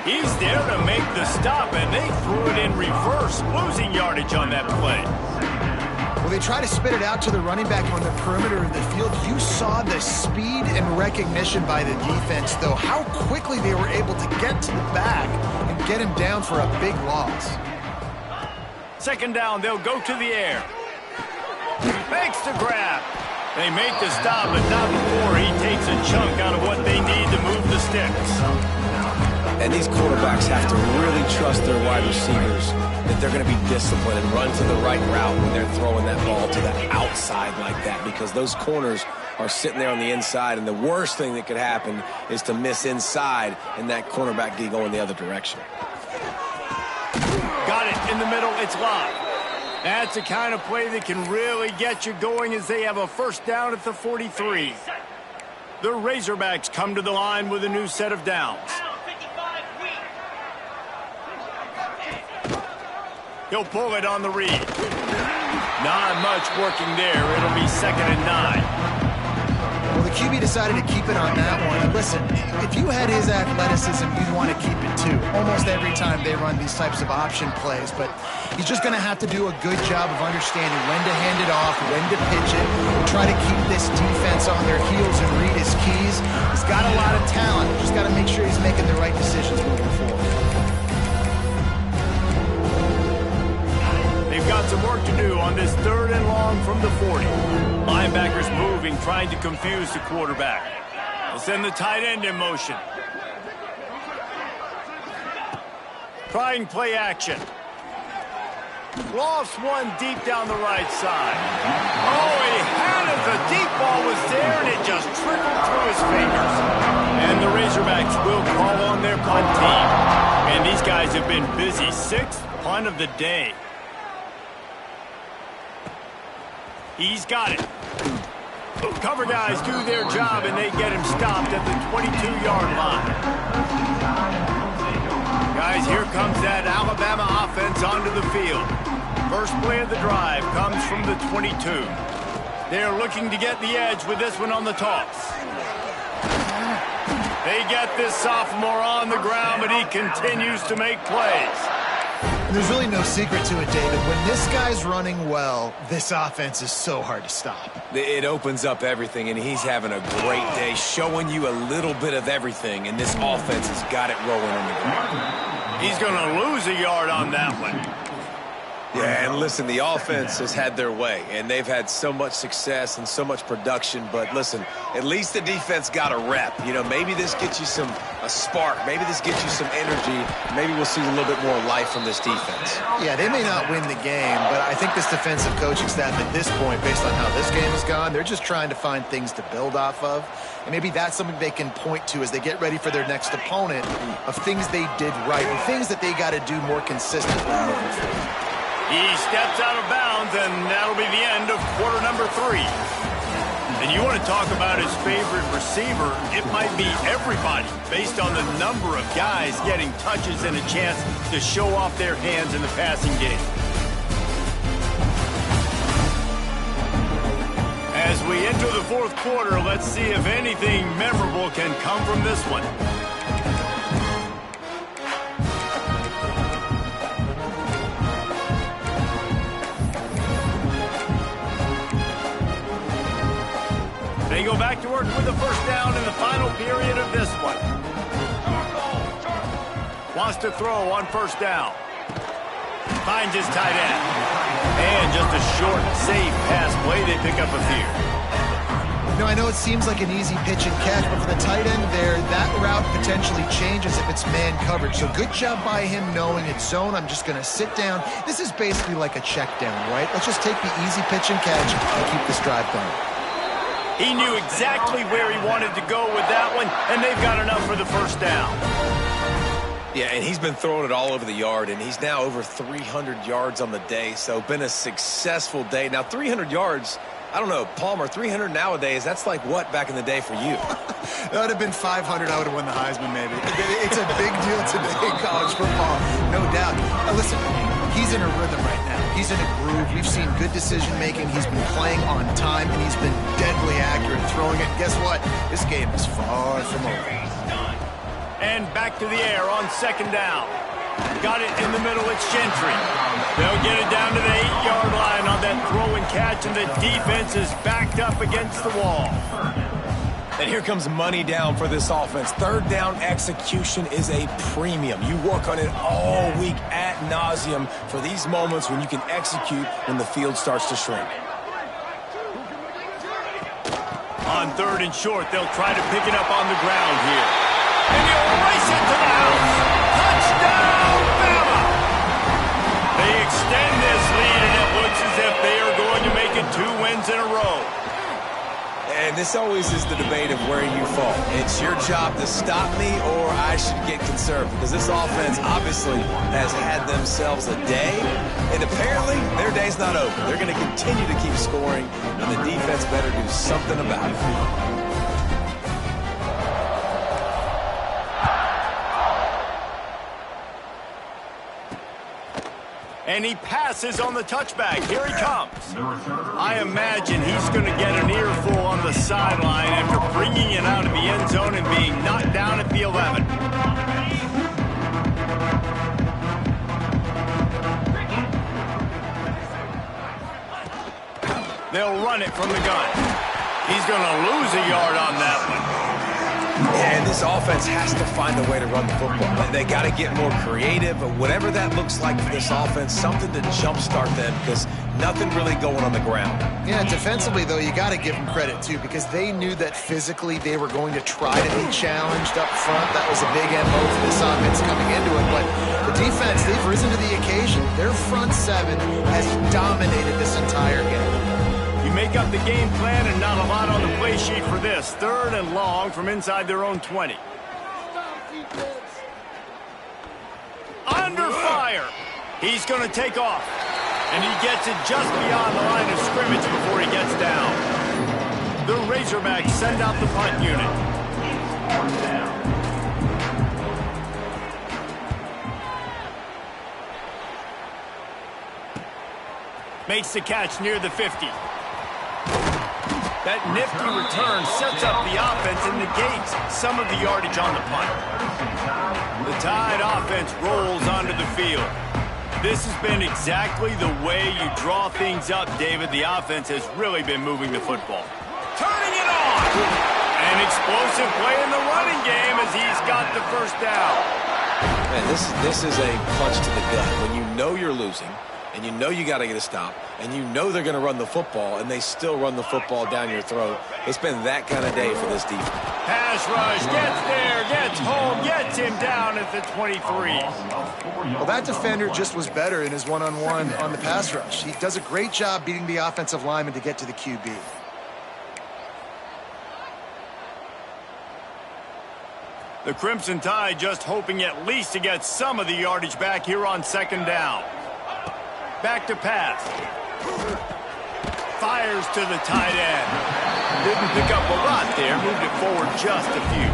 He's there to make the stop, and they threw it in reverse, losing yardage on that play. Well, they try to spit it out to the running back on the perimeter of the field. You saw the speed and recognition by the defense, though, how quickly they were able to get to the back and get him down for a big loss. 2nd down, they'll go to the air. Makes the grab. They make the stop, but not before he takes a chunk out of what they need to move the sticks. And these quarterbacks have to really trust their wide receivers that they're going to be disciplined and run to the right route when they're throwing that ball to the outside like that, because those corners are sitting there on the inside, and the worst thing that could happen is to miss inside and that cornerback get going the other direction. Got it in the middle. It's live. That's the kind of play that can really get you going as they have a 1st down at the 43. The Razorbacks come to the line with a new set of downs. He'll pull it on the read. Not much working there. It'll be 2nd and 9. Well, the QB decided to keep it on that one. And listen, if you had his athleticism, you'd want to keep it too. almost every time they run these types of option plays, but he's just going to have to do a good job of understanding when to hand it off, when to pitch it, try to keep this defense on their heels and read his keys. He's got a lot of talent. Just got to make sure he's making the right decisions moving forward. They've got some work to do on this 3rd and long from the 40. Linebackers moving, trying to confuse the quarterback. They'll send the tight end in motion. Trying play action. Lofts one deep down the right side. Oh, he had it. The deep ball was there, and it just trickled through his fingers. And the Razorbacks will call on their punt team. And these guys have been busy. 6th punt of the day. He's got it. Cover guys do their job, and they get him stopped at the 22-yard line. Guys, here comes that Alabama offense onto the field. First play of the drive comes from the 22. They're looking to get the edge with this one on the toss. They get this sophomore on the ground, but he continues to make plays. There's really no secret to it, David. When this guy's running well, this offense is so hard to stop. It opens up everything, and he's having a great day, showing you a little bit of everything, and this offense has got it rolling in the ground. He's going to lose a yard on that one. Yeah, and listen, the offense has had their way, and they've had so much success and so much production. But listen, at least the defense got a rep. You know, maybe this gets you a spark. Maybe this gets you some energy. Maybe we'll see a little bit more life from this defense. Yeah, they may not win the game, but I think this defensive coaching staff at this point, based on how this game has gone, they're just trying to find things to build off of. And maybe that's something they can point to as they get ready for their next opponent of things they did right and things that they got to do more consistently moving forward. He steps out of bounds, and that'll be the end of quarter number 3. And you want to talk about his favorite receiver, it might be everybody, based on the number of guys getting touches and a chance to show off their hands in the passing game. As we enter the 4th quarter, let's see if anything memorable can come from this one. They go back to work with the first down in the final period of this one. Wants to throw on first down. Finds his tight end. And just a short, safe pass play. They pick up a few. You know, I know it seems like an easy pitch and catch, but for the tight end there, that route potentially changes if it's man coverage. So good job by him knowing it's zone. I'm just going to sit down. This is basically like a check down, right? Let's just take the easy pitch and catch and keep this drive going. He knew exactly where he wanted to go with that one, and they've got enough for the first down. Yeah, and he's been throwing it all over the yard, and he's now over 300 yards on the day, so been a successful day. Now, 300 yards, I don't know, Palmer, 300 nowadays, that's like what back in the day for you? That would have been 500. I would have won the Heisman, maybe. It's a big deal today in college football, no doubt. Now, listen, he's in a rhythm right now. He's in a groove. We've seen good decision-making. He's been playing on time, and he's been deadly accurate throwing it. Guess what? This game is far from over. And back to the air on second down. Got it in the middle. It's Gentry. They'll get it down to the 8-yard line on that throw and catch, and the defense is backed up against the wall. And here comes money down for this offense. Third down execution is a premium. You work on it all week ad nauseum for these moments when you can execute when the field starts to shrink. On 3rd and short, they'll try to pick it up on the ground here. And he'll race it to the house. Touchdown, Bama! They extend this lead, and it looks as if they are going to make it 2 wins in a row. And this always is the debate of where you fall. It's your job to stop me, or I should get conserved, because this offense obviously has had themselves a day, and apparently their day's not over. They're going to continue to keep scoring, and the defense better do something about it. And he passes on the touchback. Here he comes. I imagine he's going to get an earful on the sideline after bringing it out of the end zone and being knocked down at the 11. They'll run it from the gun. He's going to lose a yard on that one. Yeah, and this offense has to find a way to run the football. They got to get more creative, but whatever that looks like for this offense, something to jumpstart them because nothing really going on the ground. Yeah, defensively, though, you got to give them credit, too, because they knew that physically they were going to try to be challenged up front. That was a big MO for this offense coming into it. But the defense, they've risen to the occasion. Their front seven has dominated this entire game. You make up the game plan and not a lot on the play sheet for this. 3rd and long from inside their own 20. Under fire. He's going to take off. And he gets it just beyond the line of scrimmage before he gets down. The Razorbacks send out the punt unit. Makes the catch near the 50. That nifty return sets up the offense and negates some of the yardage on the punt. The Tide offense rolls onto the field. This has been exactly the way you draw things up, David. The offense has really been moving the football. Turning it on! An explosive play in the running game as he's got the first down. Man, this is a punch to the gut. When you know you're losing, and you know you got to get a stop, and you know they're going to run the football, and they still run the football down your throat. It's been that kind of day for this defense. Pass rush, gets there, gets home, gets him down at the 23. Well, that defender just was better in his one-on-one on the pass rush. He does a great job beating the offensive lineman to get to the QB. The Crimson Tide just hoping at least to get some of the yardage back here on 2nd down. Back to pass. Fires to the tight end. Didn't pick up a lot there. Moved it forward just a few.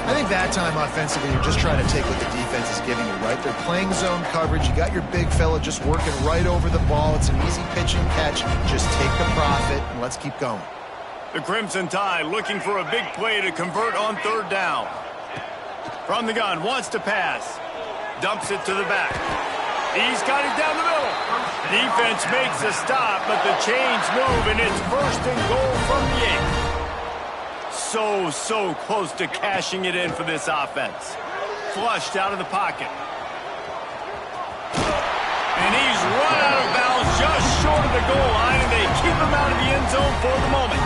I think that time offensively, you're just trying to take what the defense is giving you, right? They're playing zone coverage. You got your big fella just working right over the ball. It's an easy pitch and catch. Just take the profit and let's keep going. The Crimson Tide looking for a big play to convert on 3rd down. From the gun, wants to pass. Dumps it to the back. He's got it down the middle. Defense makes a stop, but the chains move, and it's 1st and goal from the 8. So close to cashing it in for this offense. Flushed out of the pocket. And he's run out of bounds just short of the goal line, and they keep him out of the end zone for the moment.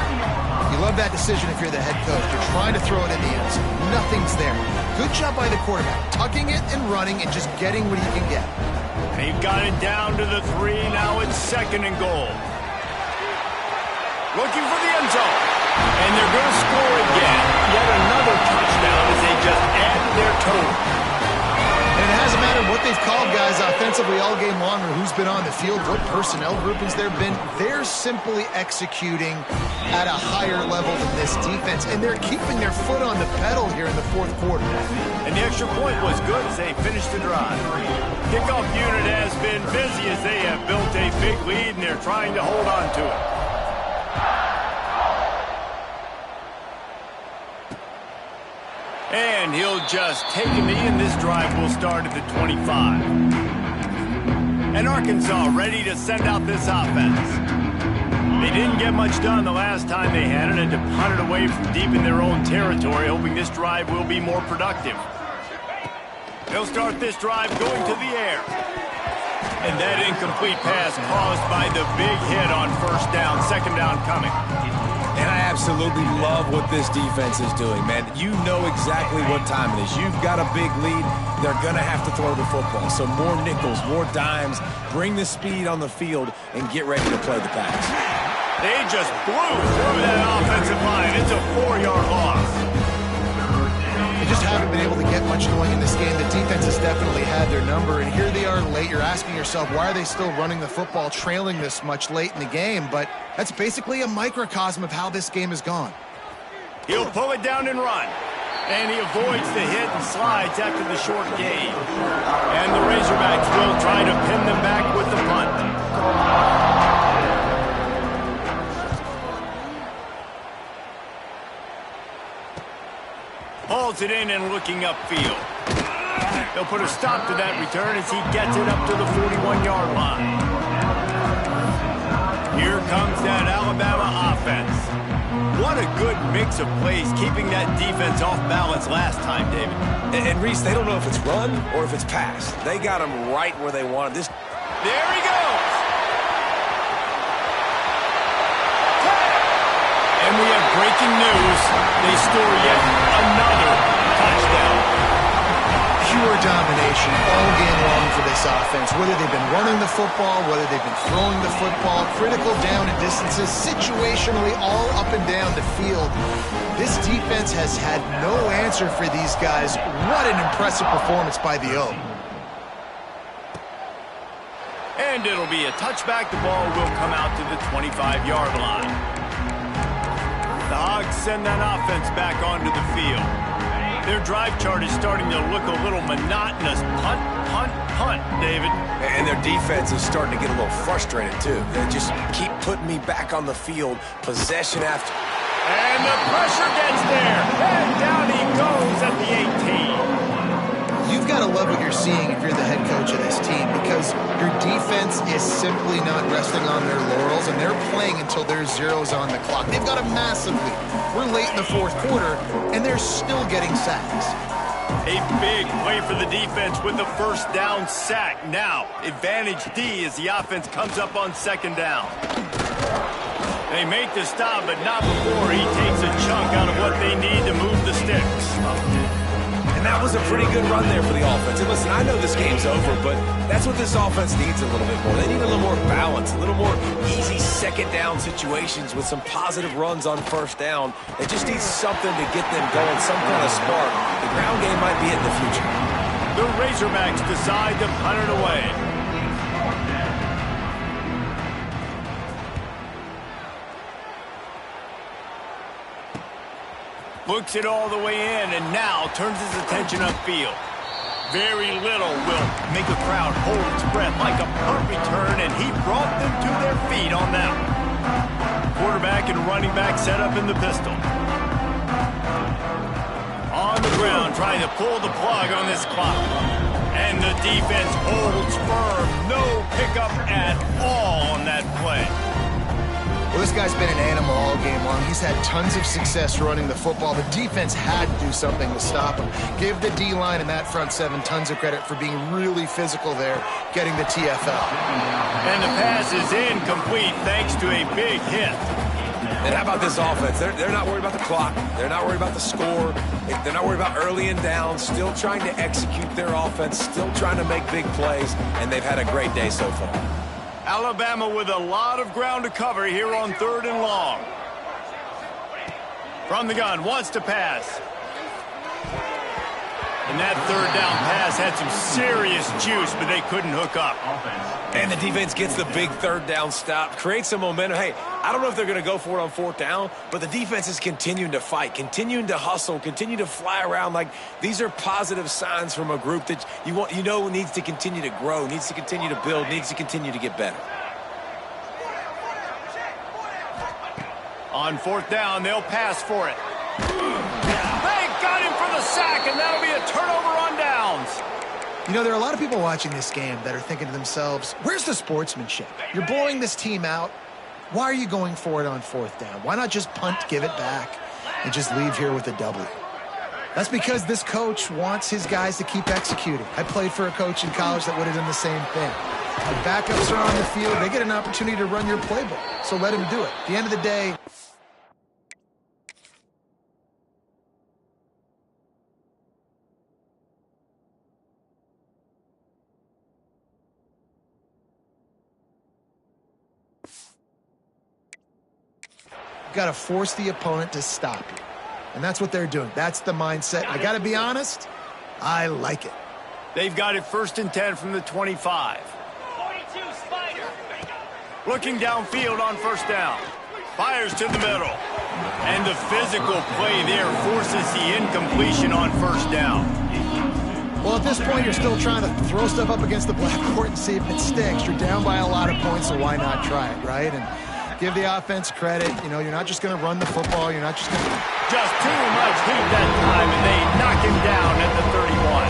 You love that decision if you're the head coach. You're trying to throw it in the end zone. Nothing's there. Good job by the quarterback, tucking it and running and just getting what he can get. They've got it down to the 3. Now it's 2nd and goal. Looking for the end zone. And they're going to score again. Yet another touchdown as they just add to their total. And it hasn't mattered what they've called, guys, offensively all game long, or who's been on the field, what personnel groupings there have been. They're simply executing at a higher level than this defense, and they're keeping their foot on the pedal here in the 4th quarter. And the extra point was good as they finished the drive. Kickoff unit has been busy as they have built a big lead, and they're trying to hold on to it. And he'll just take a knee, and this drive will start at the 25. And Arkansas ready to send out this offense. They didn't get much done the last time they had it, and to punt it away from deep in their own territory, hoping this drive will be more productive. They'll start this drive going to the air. And that incomplete pass caused by the big hit on 1st down, 2nd down coming. And I absolutely love what this defense is doing, man. You know exactly what time it is. You've got a big lead. They're going to have to throw the football. So more nickels, more dimes. Bring the speed on the field and get ready to play the pass. They just blew through that offensive line. It's a 4-yard loss. They just haven't been able to get much going in this game. The defense has definitely had their number, and here they are late. You're asking yourself, why are they still running the football, trailing this much late in the game? But that's basically a microcosm of how this game has gone. He'll pull it down and run. And he avoids the hit and slides after the short gain. And the Razorbacks will try to pin them back with the punt. Hauls it in and looking upfield. They'll put a stop to that return as he gets it up to the 41-yard line. Here comes that Alabama offense. What a good mix of plays, keeping that defense off balance last time, David. And Reese, they don't know if it's run or if it's pass. They got him right where they wanted this. There he goes. And we have breaking news. They score yet another touchdown. Pure domination all game long for this offense. Whether they've been running the football, whether they've been throwing the football, critical down and distances, situationally all up and down the field. This defense has had no answer for these guys. What an impressive performance by the O. And it'll be a touchback. The ball will come out to the 25-yard line. The Hogs send that offense back onto the field. Their drive chart is starting to look a little monotonous. Punt, punt, punt, David. And their defense is starting to get a little frustrated, too. They just keep putting me back on the field, possession after. And the pressure gets there. And down he goes at the 18. You've got to love what you're seeing if you're the head coach of this team, because your defense is simply not resting on their laurels, and they're playing until there's zeros on the clock. They've got a massive lead. We're late in the fourth quarter, and they're still getting sacks. A big play for the defense with the first down sack. Now, advantage D as the offense comes up on second down. They make the stop, but not before he takes a chunk out of what they need to move the sticks. And that was a pretty good run there for the offense. And listen, I know this game's over, but that's what this offense needs a little bit more. They need a little more balance, a little more easy second down situations with some positive runs on first down. They just need something to get them going, some kind of spark. The ground game might be it in the future. The Razorbacks decide to punt it away. Looks it all the way in, and now turns his attention upfield. Very little will make a crowd hold its breath like a punt return, and he brought them to their feet on that one. Quarterback and running back set up in the pistol. On the ground, trying to pull the plug on this clock. And the defense holds firm. No pickup at all on that play. Well, this guy's been an animal all game long. He's had tons of success running the football. The defense had to do something to stop him. Give the D-line and that front seven tons of credit for being really physical there, getting the TFL. And the pass is incomplete thanks to a big hit. And how about this offense? They're not worried about the clock. They're not worried about the score. They're not worried about early and down. Still trying to execute their offense. Still trying to make big plays. And they've had a great day so far. Alabama with a lot of ground to cover here on 3rd and long. From the gun, wants to pass. And that third down pass had some serious juice, but they couldn't hook up. And the defense gets the big third down stop, creates some momentum. Hey, I don't know if they're going to go for it on 4th down, but the defense is continuing to fight, continuing to hustle, continue to fly around. Like, these are positive signs from a group that you know needs to continue to grow, needs to continue to build, needs to continue to get better. On 4th down, they'll pass for it. They got him for the sack, and that'll be a turnover on downs. You know, there are a lot of people watching this game that are thinking to themselves, where's the sportsmanship? You're blowing this team out. Why are you going for it on 4th down? Why not just punt, give it back, and just leave here with a W? That's because this coach wants his guys to keep executing. I played for a coach in college that would have done the same thing. The backups are on the field. They get an opportunity to run your playbook, so let him do it. At the end of the day, got to force the opponent to stop you. And that's what they're doing. That's the mindset. I got to be honest, I like it. They've got it 1st and 10 from the 25. 42 Spider. Looking downfield on 1st down. Fires to the middle. And the physical play there forces the incompletion on 1st down. Well, at this point, you're still trying to throw stuff up against the blackboard and see if it sticks. You're down by a lot of points, so why not try it, right? And give the offense credit. You know, you're not just going to run the football. You're not just going to... Just too much heat that time, and they knock him down at the 31.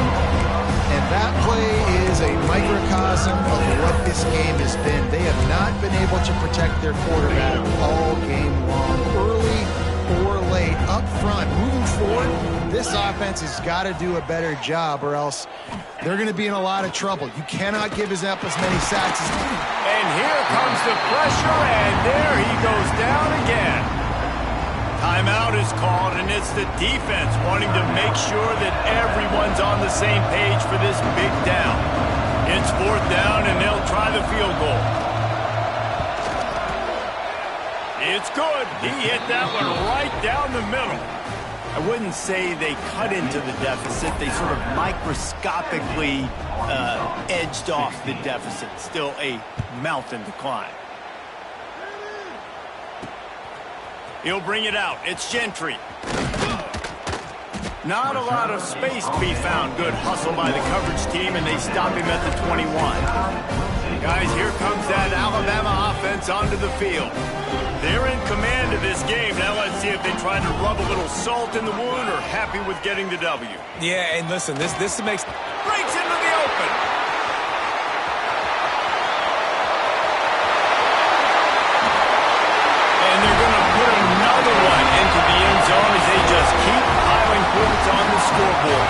And that play is a microcosm of what this game has been. They have not been able to protect their quarterback all game long, early or late, up front. Moving forward, this offense has got to do a better job or else they're going to be in a lot of trouble. You cannot give us up as many sacks as... And here comes the pressure, and there he goes down again. Timeout is called, and it's the defense wanting to make sure that everyone's on the same page for this big down. It's 4th down, and they'll try the field goal. It's good. He hit that one right down the middle. I wouldn't say they cut into the deficit. They sort of microscopically edged off the deficit. Still a mountain to climb. He'll bring it out. It's Gentry. Not a lot of space to be found. Good hustle by the coverage team, and they stop him at the 21. Guys, here comes that Alabama offense onto the field. They're in command of this game. Now let's see if they try to rub a little salt in the wound or happy with getting the W. Yeah, and listen, this makes... Breaks into the open. And they're going to put another one into the end zone as they just keep piling points on the scoreboard.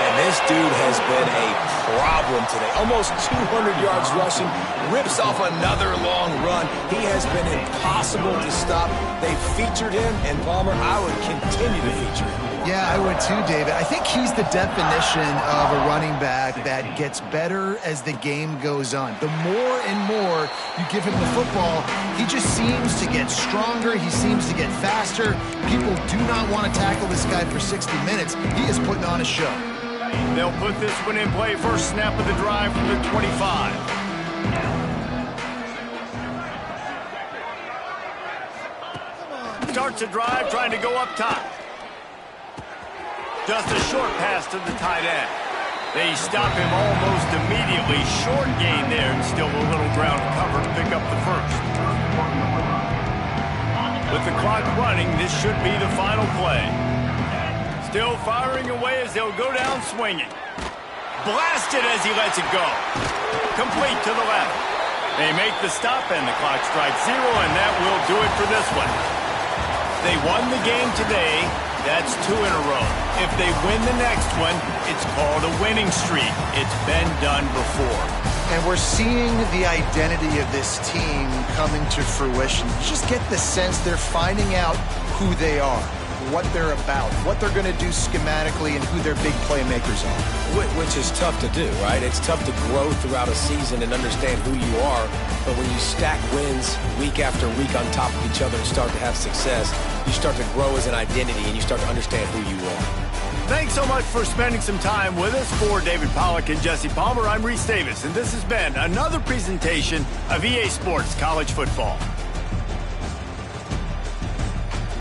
And this dude has been a problem today. Almost 200 yards rushing, rips off another long run. He has been impossible to stop. They featured him, and Palmer, I would continue to feature him. Yeah, I would too, David. I think he's the definition of a running back that gets better as the game goes on. The more and more you give him the football, he just seems to get stronger. He seems to get faster. People do not want to tackle this guy for 60 minutes. He is putting on a show. They'll put this one in play. First snap of the drive from the 25. Starts a drive trying to go up top. Just a short pass to the tight end. They stop him almost immediately. Short gain there and still a little ground cover to pick up the first. With the clock running, this should be the final play. Still firing away as they'll go down swinging. Blasted as he lets it go. Complete to the left. They make the stop and the clock strikes 0, and that will do it for this one. They won the game today. That's 2 in a row. If they win the next one, it's called a winning streak. It's been done before. And we're seeing the identity of this team coming to fruition. You just get the sense they're finding out who they are, what they're about, what they're going to do schematically, and who their big playmakers are. Which is tough to do, right? It's tough to grow throughout a season and understand who you are. But when you stack wins week after week on top of each other and start to have success, you start to grow as an identity and you start to understand who you are. Thanks so much for spending some time with us. For David Pollack and Jesse Palmer, I'm Reese Davis, and this has been another presentation of EA Sports College Football.